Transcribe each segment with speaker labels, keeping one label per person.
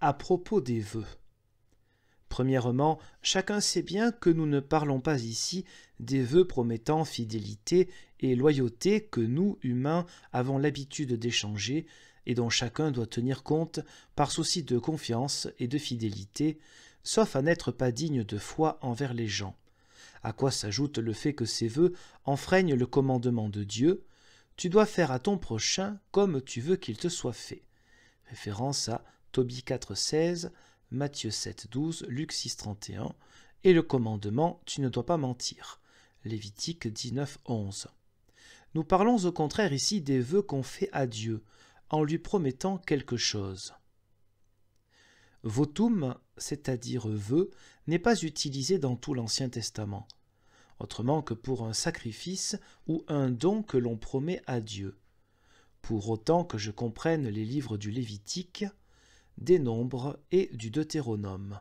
Speaker 1: À propos des vœux. Premièrement, chacun sait bien que nous ne parlons pas ici des vœux promettant fidélité et loyauté que nous, humains, avons l'habitude d'échanger et dont chacun doit tenir compte par souci de confiance et de fidélité, sauf à n'être pas digne de foi envers les gens. À quoi s'ajoute le fait que ces vœux enfreignent le commandement de Dieu « Tu dois faire à ton prochain comme tu veux qu'il te soit fait ». Référence à Tobie 4,16, Matthieu 7,12, Luc 6,31 et le commandement « Tu ne dois pas mentir ». Lévitique 19,11. Nous parlons au contraire ici des vœux qu'on fait à Dieu, en lui promettant quelque chose. Votum, c'est-à-dire vœu, n'est pas utilisé dans tout l'Ancien Testament, autrement que pour un sacrifice ou un don que l'on promet à Dieu. Pour autant que je comprenne les livres du Lévitique, des Nombres et du Deutéronome.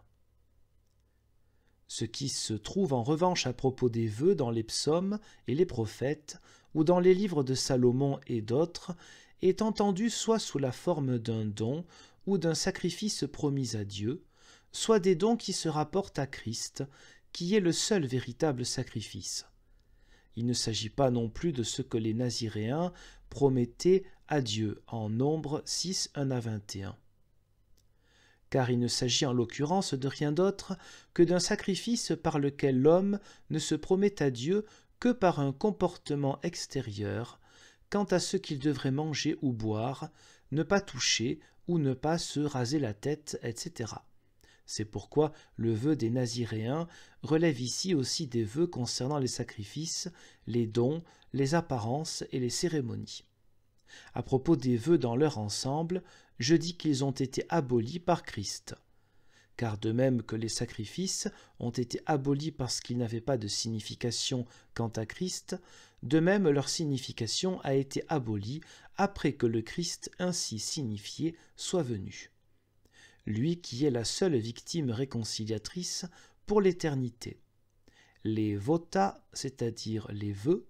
Speaker 1: Ce qui se trouve en revanche à propos des vœux dans les psaumes et les prophètes, ou dans les livres de Salomon et d'autres, est entendu soit sous la forme d'un don ou d'un sacrifice promis à Dieu, soit des dons qui se rapportent à Christ, qui est le seul véritable sacrifice. Il ne s'agit pas non plus de ce que les Naziréens promettaient à Dieu en Nombre 6, 1-21. Car il ne s'agit en l'occurrence de rien d'autre que d'un sacrifice par lequel l'homme ne se promet à Dieu que par un comportement extérieur, quant à ce qu'il devrait manger ou boire, ne pas toucher ou ne pas se raser la tête, etc. C'est pourquoi le vœu des Naziréens relève ici aussi des vœux concernant les sacrifices, les dons, les apparences et les cérémonies. À propos des vœux dans leur ensemble, je dis qu'ils ont été abolis par Christ. Car de même que les sacrifices ont été abolis parce qu'ils n'avaient pas de signification quant à Christ, de même leur signification a été abolie après que le Christ ainsi signifié soit venu. Lui qui est la seule victime réconciliatrice pour l'éternité. Les vota, c'est-à-dire les vœux,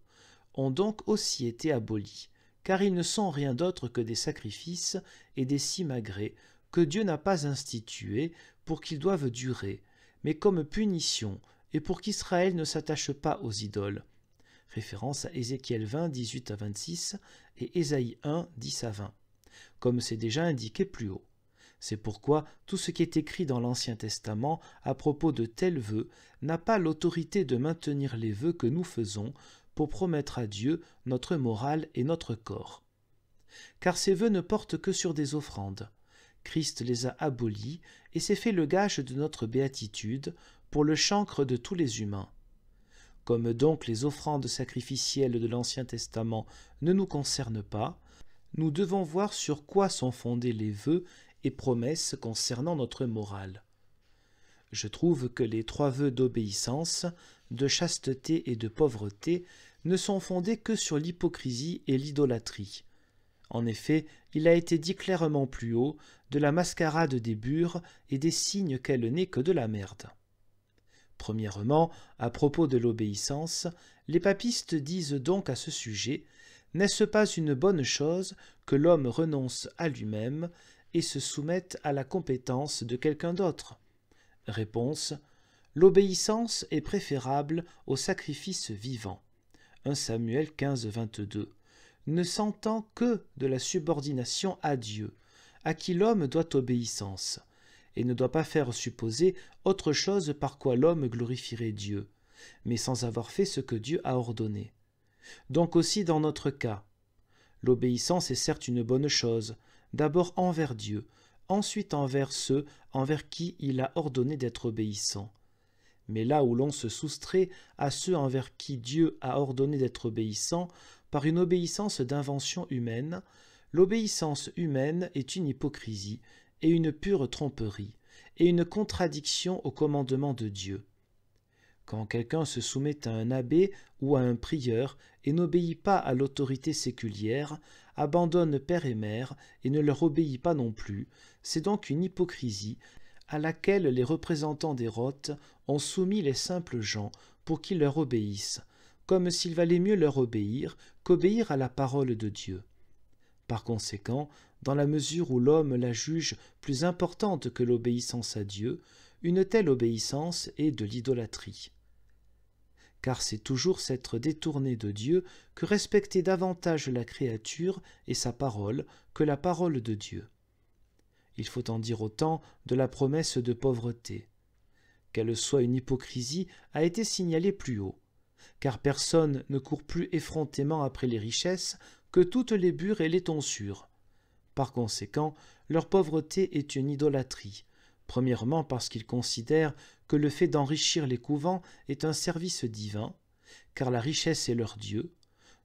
Speaker 1: ont donc aussi été abolis, car ils ne sont rien d'autre que des sacrifices et des simagrées que Dieu n'a pas institués pour qu'ils doivent durer, mais comme punition et pour qu'Israël ne s'attache pas aux idoles. Référence à Ézéchiel 20, 18-26 et Ésaïe 1, 10-20, comme c'est déjà indiqué plus haut. C'est pourquoi tout ce qui est écrit dans l'Ancien Testament à propos de tels vœux n'a pas l'autorité de maintenir les vœux que nous faisons pour promettre à Dieu notre morale et notre corps. Car ces vœux ne portent que sur des offrandes. Christ les a abolis et s'est fait le gage de notre béatitude pour le chancre de tous les humains. Comme donc les offrandes sacrificielles de l'Ancien Testament ne nous concernent pas, nous devons voir sur quoi sont fondés les vœux et promesses concernant notre morale. Je trouve que les 3 vœux d'obéissance, de chasteté et de pauvreté ne sont fondés que sur l'hypocrisie et l'idolâtrie. En effet, il a été dit clairement plus haut de la mascarade des bures et des signes qu'elle n'est que de la merde. Premièrement, à propos de l'obéissance, les papistes disent donc à ce sujet « N'est-ce pas une bonne chose que l'homme renonce à lui-même et se soumette à la compétence de quelqu'un d'autre ?» Réponse : l'obéissance est préférable au sacrifice vivant. 1 Samuel 15, 22. Ne sentant que de la subordination à Dieu, à qui l'homme doit obéissance, et ne doit pas faire supposer autre chose par quoi l'homme glorifierait Dieu, mais sans avoir fait ce que Dieu a ordonné. Donc aussi dans notre cas, l'obéissance est certes une bonne chose, d'abord envers Dieu, ensuite envers ceux envers qui il a ordonné d'être obéissant. Mais là où l'on se soustrait à ceux envers qui Dieu a ordonné d'être obéissant par une obéissance d'invention humaine, l'obéissance humaine est une hypocrisie et une pure tromperie, et une contradiction au commandement de Dieu. Quand quelqu'un se soumet à un abbé ou à un prieur et n'obéit pas à l'autorité séculière, abandonne père et mère et ne leur obéit pas non plus, c'est donc une hypocrisie à laquelle les représentants des rotes ont soumis les simples gens pour qu'ils leur obéissent, comme s'il valait mieux leur obéir qu'obéir à la parole de Dieu. Par conséquent, dans la mesure où l'homme la juge plus importante que l'obéissance à Dieu, une telle obéissance est de l'idolâtrie. Car c'est toujours s'être détourné de Dieu que respecter davantage la créature et sa parole que la parole de Dieu. Il faut en dire autant de la promesse de pauvreté. Qu'elle soit une hypocrisie a été signalée plus haut, car personne ne court plus effrontément après les richesses que toutes les bures et les tonsures. Par conséquent, leur pauvreté est une idolâtrie, premièrement parce qu'ils considèrent que le fait d'enrichir les couvents est un service divin, car la richesse est leur Dieu.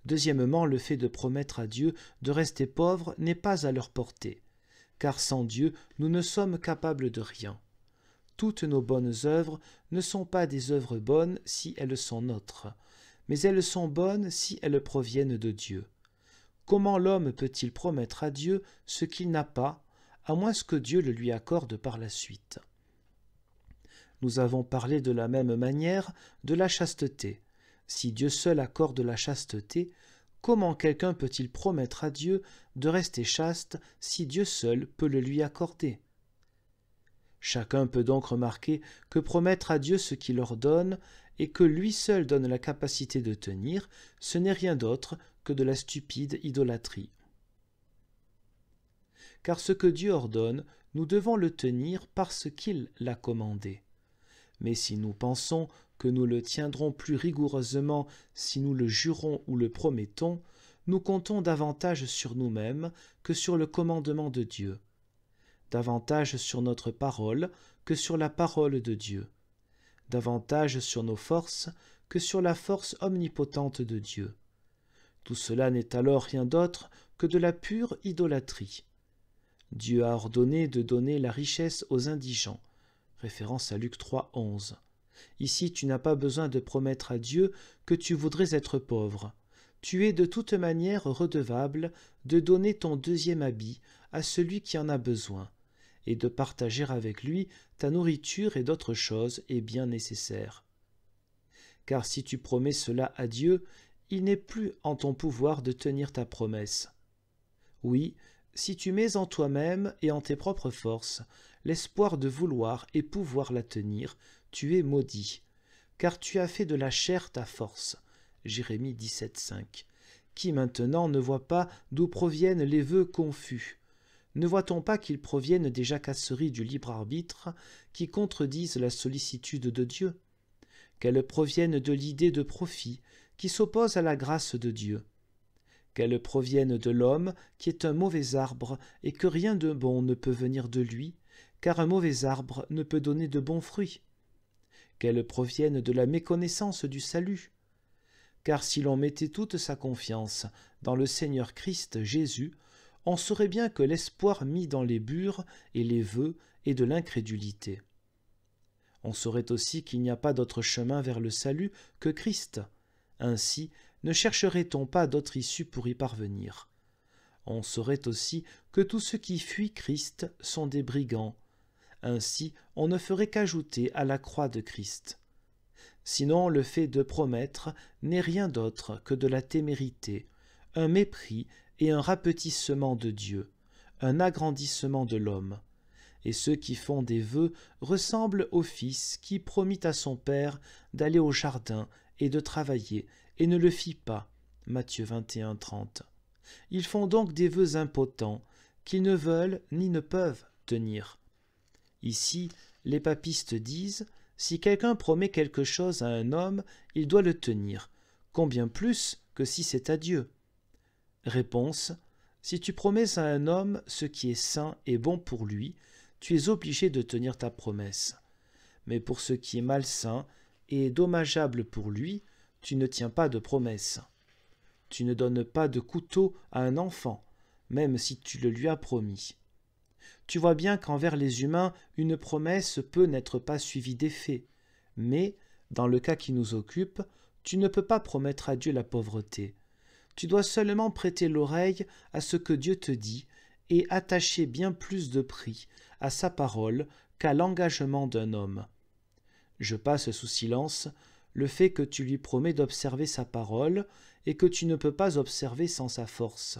Speaker 1: Deuxièmement, le fait de promettre à Dieu de rester pauvres n'est pas à leur portée, car sans Dieu, nous ne sommes capables de rien. Toutes nos bonnes œuvres ne sont pas des œuvres bonnes si elles sont nôtres, mais elles sont bonnes si elles proviennent de Dieu. Comment l'homme peut-il promettre à Dieu ce qu'il n'a pas, à moins que Dieu le lui accorde par la suite? Nous avons parlé de la même manière de la chasteté. Si Dieu seul accorde la chasteté, comment quelqu'un peut-il promettre à Dieu de rester chaste si Dieu seul peut le lui accorder? Chacun peut donc remarquer que promettre à Dieu ce qu'il ordonne et que lui seul donne la capacité de tenir, ce n'est rien d'autre que de la stupide idolâtrie. Car ce que Dieu ordonne, nous devons le tenir parce qu'il l'a commandé. Mais si nous pensons que nous le tiendrons plus rigoureusement si nous le jurons ou le promettons, nous comptons davantage sur nous-mêmes que sur le commandement de Dieu, davantage sur notre parole que sur la parole de Dieu, davantage sur nos forces que sur la force omnipotente de Dieu. Tout cela n'est alors rien d'autre que de la pure idolâtrie. Dieu a ordonné de donner la richesse aux indigents. Référence à Luc 3, 11. Ici, tu n'as pas besoin de promettre à Dieu que tu voudrais être pauvre. Tu es de toute manière redevable de donner ton deuxième habit à celui qui en a besoin, et de partager avec lui ta nourriture et d'autres choses est bien nécessaire. Car si tu promets cela à Dieu, il n'est plus en ton pouvoir de tenir ta promesse. Oui, si tu mets en toi-même et en tes propres forces l'espoir de vouloir et pouvoir la tenir, tu es maudit, car tu as fait de la chair ta force. Jérémie 17,5. Qui maintenant ne voit pas d'où proviennent les vœux confus? Ne voit-on pas qu'ils proviennent des jacasseries du libre arbitre qui contredisent la sollicitude de Dieu? Qu'elles proviennent de l'idée de profit qui s'oppose à la grâce de Dieu? Qu'elles proviennent de l'homme qui est un mauvais arbre et que rien de bon ne peut venir de lui, car un mauvais arbre ne peut donner de bons fruits? Qu'elles proviennent de la méconnaissance du salut? Car si l'on mettait toute sa confiance dans le Seigneur Christ Jésus, on saurait bien que l'espoir mis dans les bures et les vœux est de l'incrédulité. On saurait aussi qu'il n'y a pas d'autre chemin vers le salut que Christ. Ainsi, ne chercherait-on pas d'autre issue pour y parvenir? On saurait aussi que tous ceux qui fuient Christ sont des brigands. Ainsi, on ne ferait qu'ajouter à la croix de Christ. Sinon, le fait de promettre n'est rien d'autre que de la témérité, un mépris et un rapetissement de Dieu, un agrandissement de l'homme. Et ceux qui font des vœux ressemblent au fils qui promit à son père d'aller au jardin et de travailler, et ne le fit pas. Matthieu 21, 30. Ils font donc des vœux impotents, qu'ils ne veulent ni ne peuvent tenir. Ici, les papistes disent, si quelqu'un promet quelque chose à un homme, il doit le tenir, combien plus que si c'est à Dieu? Réponse, si tu promets à un homme ce qui est sain et bon pour lui, tu es obligé de tenir ta promesse. Mais pour ce qui est malsain et dommageable pour lui, tu ne tiens pas de promesse. Tu ne donnes pas de couteau à un enfant, même si tu le lui as promis. Tu vois bien qu'envers les humains, une promesse peut n'être pas suivie d'effet, mais, dans le cas qui nous occupe, tu ne peux pas promettre à Dieu la pauvreté. Tu dois seulement prêter l'oreille à ce que Dieu te dit et attacher bien plus de prix à sa parole qu'à l'engagement d'un homme. Je passe sous silence le fait que tu lui promets d'observer sa parole et que tu ne peux pas observer sans sa force.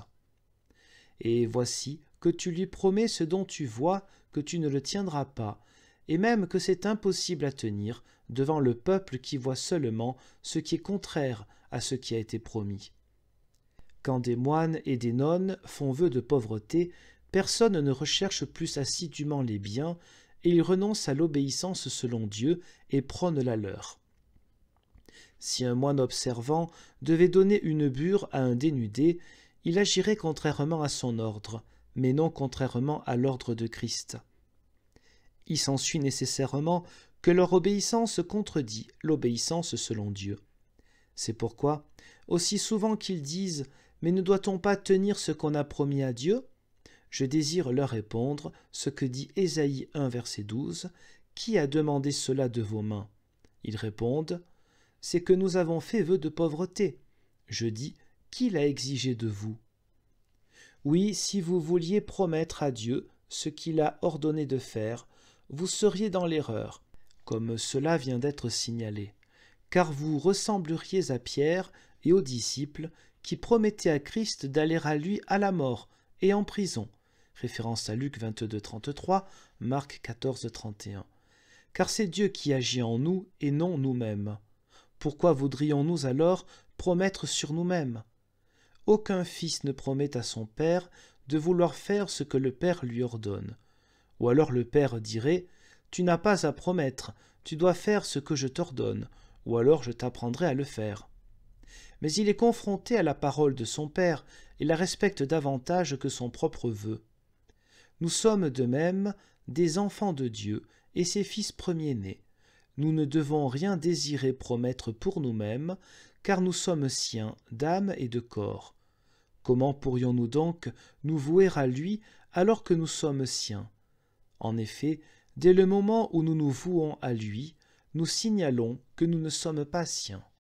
Speaker 1: Et voici que tu lui promets ce dont tu vois que tu ne le tiendras pas, et même que c'est impossible à tenir devant le peuple qui voit seulement ce qui est contraire à ce qui a été promis. Quand des moines et des nonnes font vœu de pauvreté, personne ne recherche plus assidûment les biens, et ils renoncent à l'obéissance selon Dieu et prônent la leur. Si un moine observant devait donner une bure à un dénudé, il agirait contrairement à son ordre, mais non contrairement à l'ordre de Christ. Il s'ensuit nécessairement que leur obéissance contredit l'obéissance selon Dieu. C'est pourquoi, aussi souvent qu'ils disent « Mais ne doit-on pas tenir ce qu'on a promis à Dieu ?» je désire leur répondre ce que dit Ésaïe 1, verset 12, « Qui a demandé cela de vos mains ?» Ils répondent « C'est que nous avons fait vœu de pauvreté. » Je dis « Qui l'a exigé de vous ?» Oui, si vous vouliez promettre à Dieu ce qu'il a ordonné de faire, vous seriez dans l'erreur, comme cela vient d'être signalé, car vous ressembleriez à Pierre et aux disciples qui promettaient à Christ d'aller à lui à la mort et en prison. Référence à Luc 22, 33, Marc 14, 31. Car c'est Dieu qui agit en nous et non nous-mêmes. Pourquoi voudrions-nous alors promettre sur nous-mêmes ? Aucun fils ne promet à son père de vouloir faire ce que le père lui ordonne. Ou alors le père dirait « Tu n'as pas à promettre, tu dois faire ce que je t'ordonne, ou alors je t'apprendrai à le faire. » Mais il est confronté à la parole de son père et la respecte davantage que son propre vœu. Nous sommes de même des enfants de Dieu et ses fils premiers-nés. Nous ne devons rien désirer promettre pour nous-mêmes, car nous sommes siens d'âme et de corps. Comment pourrions-nous donc nous vouer à lui alors que nous sommes siens ? En effet, dès le moment où nous nous vouons à lui, nous signalons que nous ne sommes pas siens.